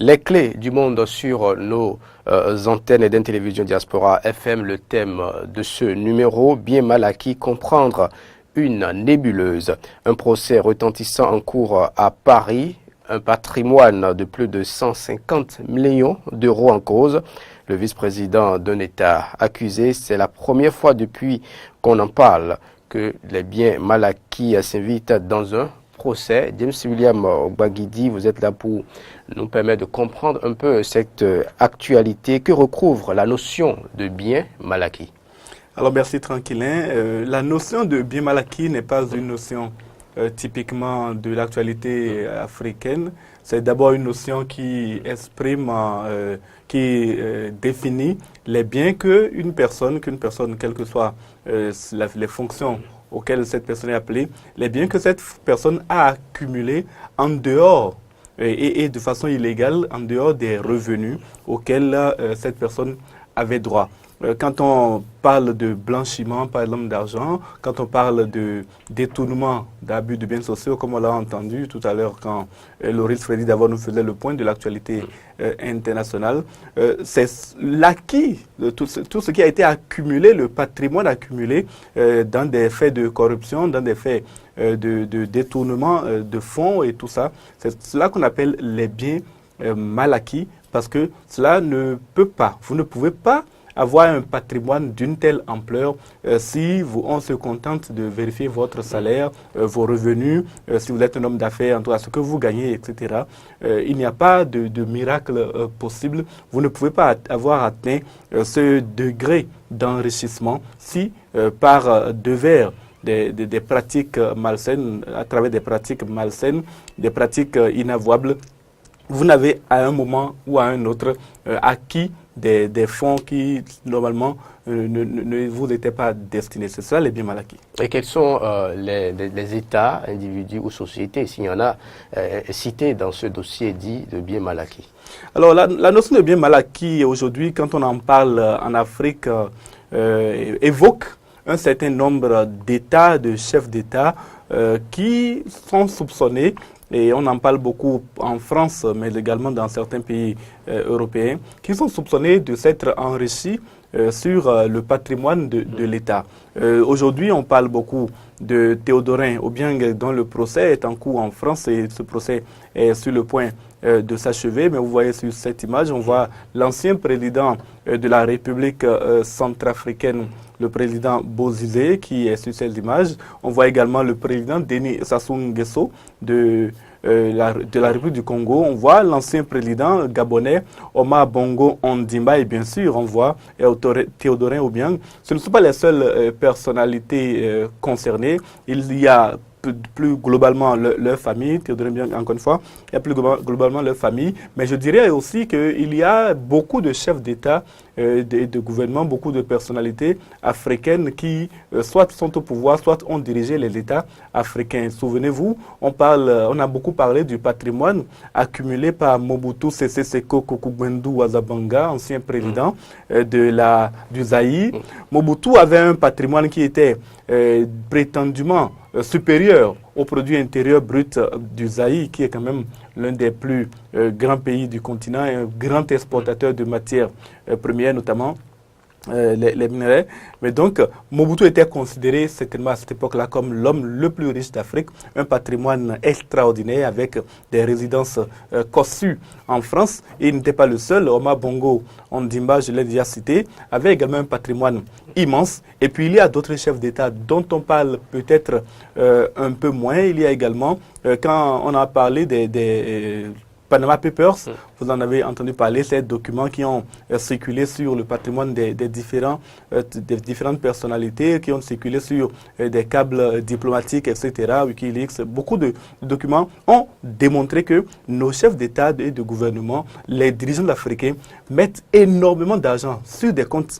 Les clés du monde sur nos antennes d'Intélévision Diaspora FM, le thème de ce numéro, bien mal acquis, comprendre une nébuleuse. Un procès retentissant en cours à Paris, un patrimoine de plus de 150 millions d'euros en cause. Le vice-président d'un État accusé, c'est la première fois depuis qu'on en parle que les biens mal acquis s'invitent dans un procès. James William Ogbagidi, vous êtes là pour nous permettre de comprendre un peu cette actualité que recouvre la notion de bien mal acquis. Alors merci Tranquillin. La notion de bien mal acquis n'est pas une notion typiquement de l'actualité africaine. C'est d'abord une notion qui exprime, qui définit les biens qu'une personne, quelles que soient les fonctions auxquelles cette personne est appelée, les biens que cette personne a accumulés en dehors et de façon illégale, en dehors des revenus auxquels cette personne avait droit. Quand on parle de blanchiment, par exemple, d'argent, quand on parle de détournement, d'abus de biens sociaux, comme on l'a entendu tout à l'heure quand Loris Freddy d'abord nous faisait le point de l'actualité internationale, c'est l'acquis de tout ce qui a été accumulé, le patrimoine accumulé dans des faits de corruption, dans des faits de détournement de fonds et tout ça. C'est cela qu'on appelle les biens mal acquis, parce que cela ne peut pas, vous ne pouvez pas avoir un patrimoine d'une telle ampleur si on se contente de vérifier votre salaire, vos revenus, si vous êtes un homme d'affaires, en tout cas ce que vous gagnez, etc. Il n'y a pas de miracle possible. Vous ne pouvez pas avoir atteint ce degré d'enrichissement si par devers des pratiques malsaines, à travers des pratiques malsaines, des pratiques inavouables, vous n'avez à un moment ou à un autre acquis des fonds qui, normalement, ne vous étaient pas destinés. C'est ça, les biens mal acquis. Et quels sont les États, individus ou sociétés, s'il y en a, cités dans ce dossier dit de biens mal acquis? Alors, la notion de biens mal acquis, aujourd'hui, quand on en parle en Afrique, évoque un certain nombre d'États, de chefs d'État qui sont soupçonnés. Et on en parle beaucoup en France, mais également dans certains pays européens, qui sont soupçonnés de s'être enrichis sur le patrimoine de l'État. Aujourd'hui, on parle beaucoup de Théodorin Obiang, dont le procès est en cours en France, et ce procès est sur le point de s'achever. Mais vous voyez sur cette image, on voit l'ancien président de la République centrafricaine, le président Bozizé, qui est sur cette image. On voit également le président Denis Sassou Nguesso de la République du Congo. On voit l'ancien président gabonais Omar Bongo Ondimba, et bien sûr on voit Théodorin Obiang. Ce ne sont pas les seules personnalités concernées. Il y a plus globalement leur famille, Théodorin Obiang encore une fois, il y a plus globalement leur famille, mais je dirais aussi qu'il y a beaucoup de chefs d'État, de gouvernement, beaucoup de personnalités africaines qui soit sont au pouvoir, soit ont dirigé les États africains. Souvenez-vous, on a beaucoup parlé du patrimoine accumulé par Mobutu Sese Seko Kokugbendu Wazabanga, ancien président du Zaïre. Mobutu avait un patrimoine qui était prétendument supérieur au produit intérieur brut du Zaïre, qui est quand même l'un des plus grands pays du continent, et un grand exportateur de matières premières, notamment les minerais. Mais donc, Mobutu était considéré certainement à cette époque-là comme l'homme le plus riche d'Afrique, un patrimoine extraordinaire avec des résidences cossues en France. Et il n'était pas le seul. Omar Bongo Ondimba, je l'ai déjà cité, avait également un patrimoine immense. Et puis, il y a d'autres chefs d'État dont on parle peut-être un peu moins. Il y a également, quand on a parlé des Panama Papers, vous en avez entendu parler, ces documents qui ont circulé sur le patrimoine des différentes personnalités, qui ont circulé sur des câbles diplomatiques, etc., Wikileaks. Beaucoup de documents ont démontré que nos chefs d'État et de gouvernement, les dirigeants africains, mettent énormément d'argent sur des comptes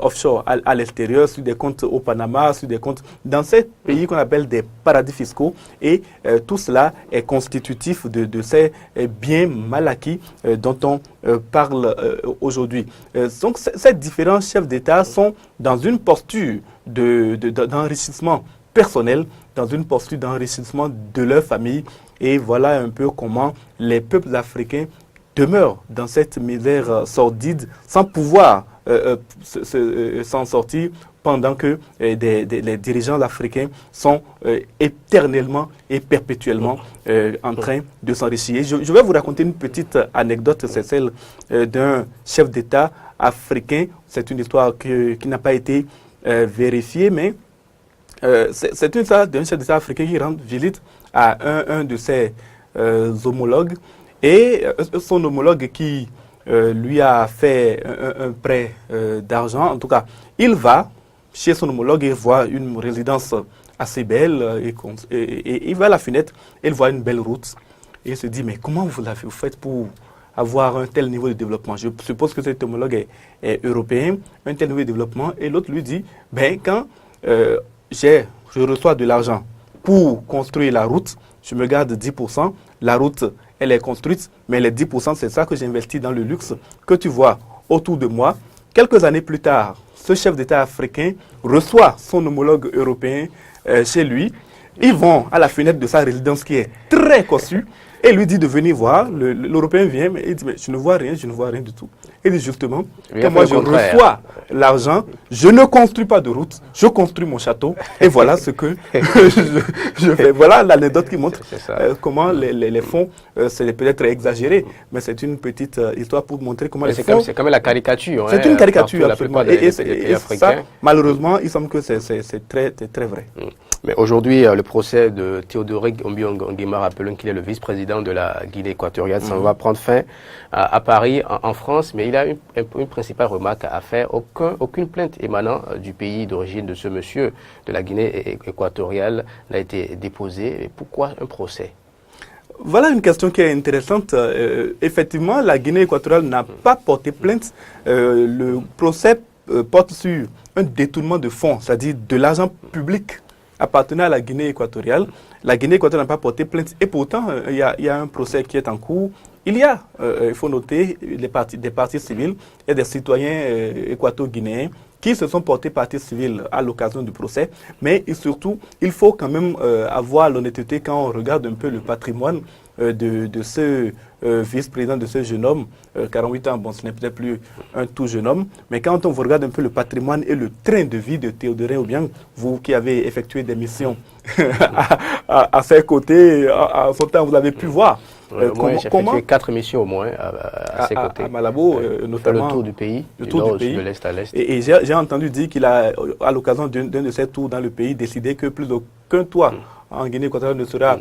offshore à l'extérieur, sur des comptes au Panama, sur des comptes dans ces pays qu'on appelle des paradis fiscaux. Et tout cela est constitutif de ces biens mal acquis dont on parle aujourd'hui. Donc ces différents chefs d'État sont dans une posture d'enrichissement personnel, dans une posture d'enrichissement de leur famille. Et voilà un peu comment les peuples africains demeure dans cette misère sordide sans pouvoir s'en sortir pendant que les dirigeants africains sont éternellement et perpétuellement en train de s'enrichir. Je vais vous raconter une petite anecdote, c'est celle d'un chef d'État africain. C'est une histoire qui n'a pas été vérifiée, mais c'est une histoire d'un chef d'État africain qui rend visite à un de ses homologues, et son homologue qui lui a fait un prêt d'argent. En tout cas, il va chez son homologue et voit une résidence assez belle et il va à la fenêtre et il voit une belle route et il se dit, mais comment vous faites pour avoir un tel niveau de développement? Je suppose que cet homologue est européen, un tel niveau de développement. Et l'autre lui dit, ben, quand je reçois de l'argent pour construire la route, je me garde 10%, la route elle est construite, mais les 10% c'est ça que j'investis dans le luxe que tu vois autour de moi. Quelques années plus tard, ce chef d'État africain reçoit son homologue européen chez lui. Ils vont à la fenêtre de sa résidence qui est très cossue et lui dit de venir voir. L'Européen vient, mais il dit, mais je ne vois rien du tout. Il dit justement, quand moi je reçois l'argent, je ne construis pas de route, je construis mon château et voilà ce que je fais. Voilà l'anecdote qui montre comment les fonds, c'est peut-être exagéré, mais c'est une petite histoire pour montrer comment les fonds... C'est comme la caricature. C'est une caricature, absolument. Et ça, malheureusement, il semble que c'est très vrai. Mais aujourd'hui, le procès de Théodore Obiang Nguema, rappelons qu'il est le vice-président de la Guinée équatoriale, ça va prendre fin à Paris, en France, mais il a une principale remarque à faire. Aucune plainte émanant du pays d'origine de ce monsieur de la Guinée équatoriale n'a été déposée. Et pourquoi un procès? Voilà une question qui est intéressante. Effectivement, la Guinée équatoriale n'a pas porté plainte. Le procès porte sur un détournement de fonds, c'est-à-dire de l'argent public appartenant à la Guinée équatoriale. La Guinée équatoriale n'a pas porté plainte et pourtant, il y a un procès qui est en cours. Il y a, il faut noter, des partis civils et des citoyens équato-guinéens qui se sont portés partie civile à l'occasion du procès. Mais surtout, il faut quand même avoir l'honnêteté quand on regarde un peu le patrimoine de ce vice-président, de ce jeune homme, 48 ans, bon, ce n'est peut-être plus un tout jeune homme, mais quand on regarde un peu le patrimoine et le train de vie de Théodore Obiang, vous qui avez effectué des missions à ses côtés, à son temps, vous avez pu voir. Moi, j'ai effectué 4 missions au moins à ses côtés. À Malabo, notamment. Le tour du pays, le tour du pays. De l'est à l'est. Et j'ai entendu dire qu'il a, à l'occasion d'un de ces tours dans le pays, décidé que plus aucun toit en Guinée équatoriale ne sera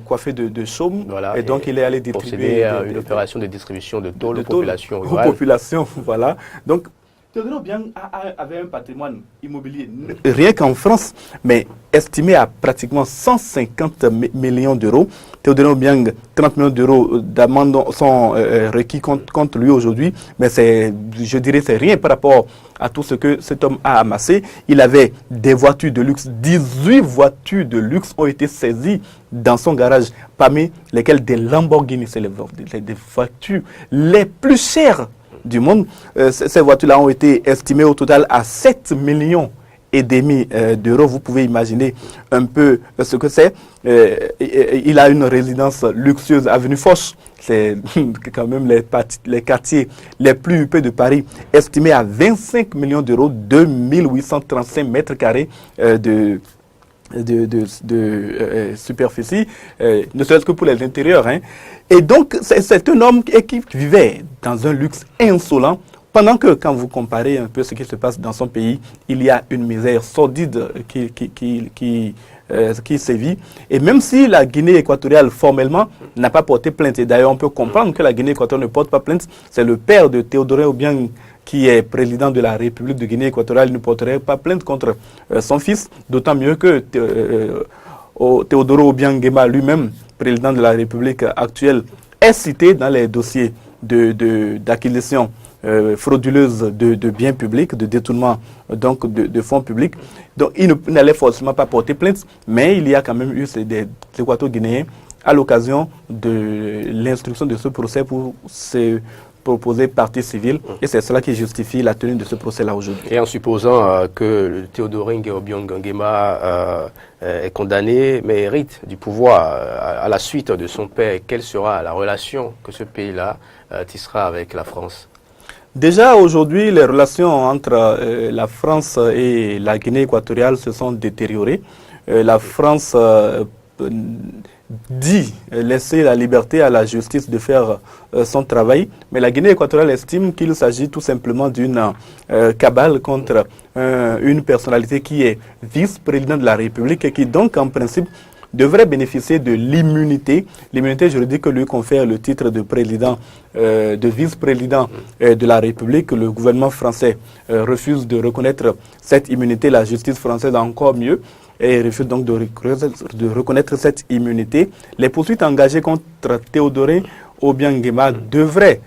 coiffé de chaume. Voilà, et donc, il est allé distribuer une opération de distribution de tôles aux populations rurales. Aux populations, voilà. Donc, Théodore Obiang avait un patrimoine immobilier, rien qu'en France, mais estimé à pratiquement 150 millions d'euros. Théodore Obiang, 30 millions d'euros d'amende sont requis contre lui aujourd'hui, mais je dirais c'est rien par rapport à tout ce que cet homme a amassé. Il avait des voitures de luxe, 18 voitures de luxe ont été saisies dans son garage, parmi lesquelles des Lamborghini, c'est les voitures les plus chères du monde. Ces voitures-là ont été estimées au total à 7 millions et demi d'euros. Vous pouvez imaginer un peu ce que c'est. Il a une résidence luxueuse avenue Foch. C'est quand même les quartiers les plus huppés de Paris, estimés à 25 millions d'euros, 2835 mètres carrés de superficie, ne serait-ce que pour les intérieurs. Hein. Et donc, c'est un homme qui vivait dans un luxe insolent, pendant que, quand vous comparez un peu ce qui se passe dans son pays, il y a une misère sordide qui sévit. Et même si la Guinée équatoriale, formellement, n'a pas porté plainte, et d'ailleurs, on peut comprendre que la Guinée équatoriale ne porte pas plainte, c'est le père de Théodore Obiang, qui est président de la République de Guinée équatoriale, ne porterait pas plainte contre son fils, d'autant mieux que Théodore Obiang Nguema lui-même, président de la République actuelle, est cité dans les dossiers d'acquisition frauduleuse de biens publics, de détournement donc de fonds publics. Donc il n'allait forcément pas porter plainte, mais il y a quand même eu des Équato-Guinéens à l'occasion de l'instruction de ce procès pour proposé partie civile. Et c'est cela qui justifie la tenue de ce procès-là aujourd'hui. Et en supposant que Théodorin Obiang Nguema est condamné, mais hérite du pouvoir à la suite de son père, quelle sera la relation que ce pays-là tissera avec la France? Déjà aujourd'hui, les relations entre la France et la Guinée équatoriale se sont détériorées. La France dit laisser la liberté à la justice de faire son travail, mais la Guinée équatoriale estime qu'il s'agit tout simplement d'une cabale contre une personnalité qui est vice-président de la République et qui donc en principe devrait bénéficier de l'immunité juridique que lui confère le titre de président, de vice-président de la République. Le gouvernement français refuse de reconnaître cette immunité, la justice française encore mieux, et refuse donc de reconnaître cette immunité. Les poursuites engagées contre Théodorin Obiang Nguema devraient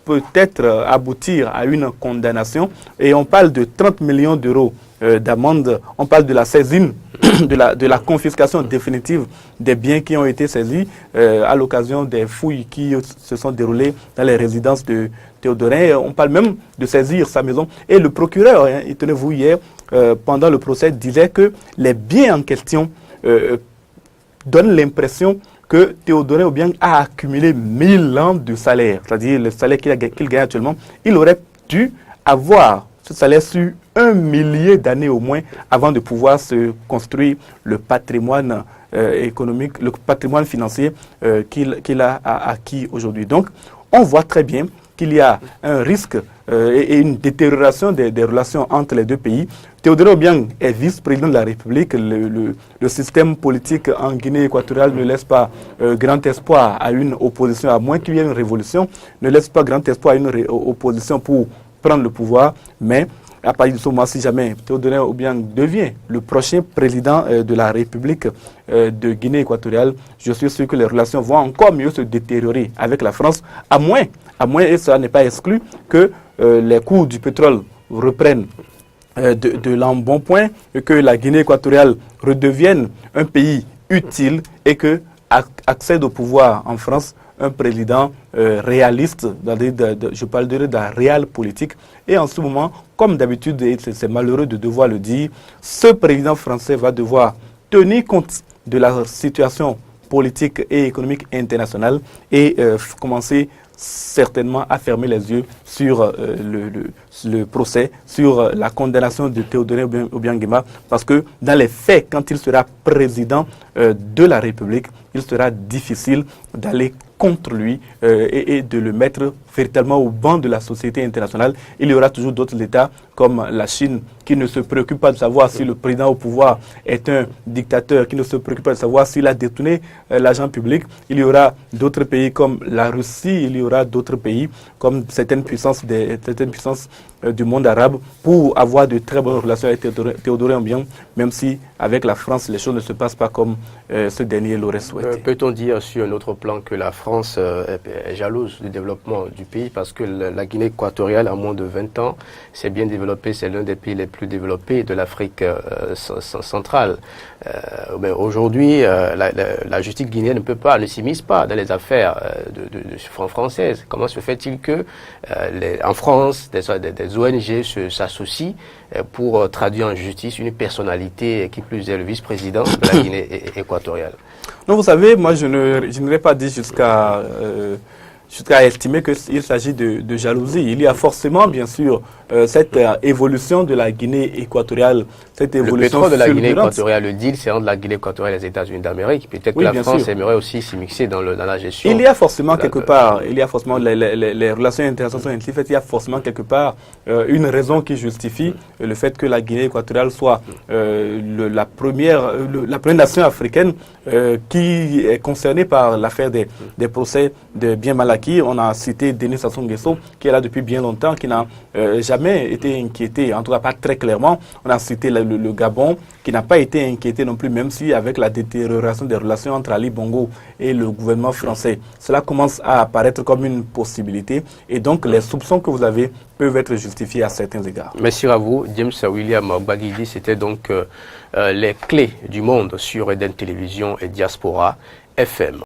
peut-être aboutir à une condamnation, et on parle de 30 millions d'euros d'amende, on parle de la saisine, de la confiscation définitive des biens qui ont été saisis à l'occasion des fouilles qui se sont déroulées dans les résidences de Théodorin. On parle même de saisir sa maison. Et le procureur, tenez-vous, hier, pendant le procès, disait que les biens en question donnent l'impression que Théodorin Obiang a accumulé 1000 ans de salaire, c'est-à-dire le salaire qu'il gagne actuellement. Il aurait dû avoir ce salaire sur 1 millier d'années au moins avant de pouvoir se construire le patrimoine économique, le patrimoine financier qu'il a acquis aujourd'hui. Donc, on voit très bien qu'il y a un risque et une détérioration des relations entre les deux pays. Théodorin Obiang est vice-président de la République. Le système politique en Guinée équatoriale ne laisse pas grand espoir à une opposition, à moins qu'il y ait une révolution, ne laisse pas grand espoir à une opposition pour prendre le pouvoir. Mais à partir de ce moment, si jamais Théodorin Obiang devient le prochain président de la République de Guinée équatoriale, je suis sûr que les relations vont encore mieux se détériorer avec la France, à moins, et ça n'est pas exclu, que les cours du pétrole reprennent de l'embonpoint, et que la Guinée équatoriale redevienne un pays utile et que accède au pouvoir en France un président réaliste, je parle de la réelle politique. Et en ce moment, comme d'habitude, et c'est malheureux de devoir le dire, ce président français va devoir tenir compte de la situation politique et économique internationale et commencer certainement à fermer les yeux sur le procès, sur la condamnation de Théodorin Obiang Nguema, parce que dans les faits, quand il sera président de la République, il sera difficile d'aller contre lui et de le mettre véritablement au banc de la société internationale. Il y aura toujours d'autres États comme la Chine qui ne se préoccupe pas de savoir si le président au pouvoir est un dictateur, qui ne se préoccupe pas de savoir s'il a détourné l'argent public. Il y aura d'autres pays comme la Russie, il y aura d'autres pays comme certaines puissances du monde arabe pour avoir de très bonnes relations avec Théodorin Obiang, même si avec la France les choses ne se passent pas comme ce dernier l'aurait souhaité. Peut-on dire sur un autre plan que la France est jalouse du développement du pays, parce que la Guinée équatoriale, en moins de 20 ans, s'est bien développée, c'est l'un des pays les plus développés de l'Afrique centrale. Mais aujourd'hui, la justice guinéenne ne s'immisce pas dans les affaires de francs françaises. Comment se fait-il que en France, des ONG s'associent pour traduire en justice une personnalité qui plus est le vice-président de la Guinée équatoriale? Non, vous savez, moi je n'aurais pas dit jusqu'à estimer qu'il s'agit de jalousie. Il y a forcément, bien sûr, cette évolution de la Guinée équatoriale, cette évolution le pétrole de la Guinée équatoriale, le deal, c'est entre la Guinée équatoriale et les États-Unis d'Amérique. Peut-être que la France aimerait aussi s'y mixer dans la gestion. Il y a forcément quelque part, les relations internationales, il y a forcément quelque part une raison qui justifie le fait que la Guinée équatoriale soit la première nation africaine qui est concernée par l'affaire des procès de biens mal acquis. On a cité Denis Sassou Nguesso, qui est là depuis bien longtemps, qui n'a jamais été inquiété, en tout cas pas très clairement. On a cité le Gabon, qui n'a pas été inquiété non plus, même si avec la détérioration des relations entre Ali Bongo et le gouvernement français, cela commence à apparaître comme une possibilité. Et donc les soupçons que vous avez peuvent être justifiés à certains égards. Merci à vous, James William Baguidi. C'était donc les clés du monde sur Eden Télévision et Diaspora FM.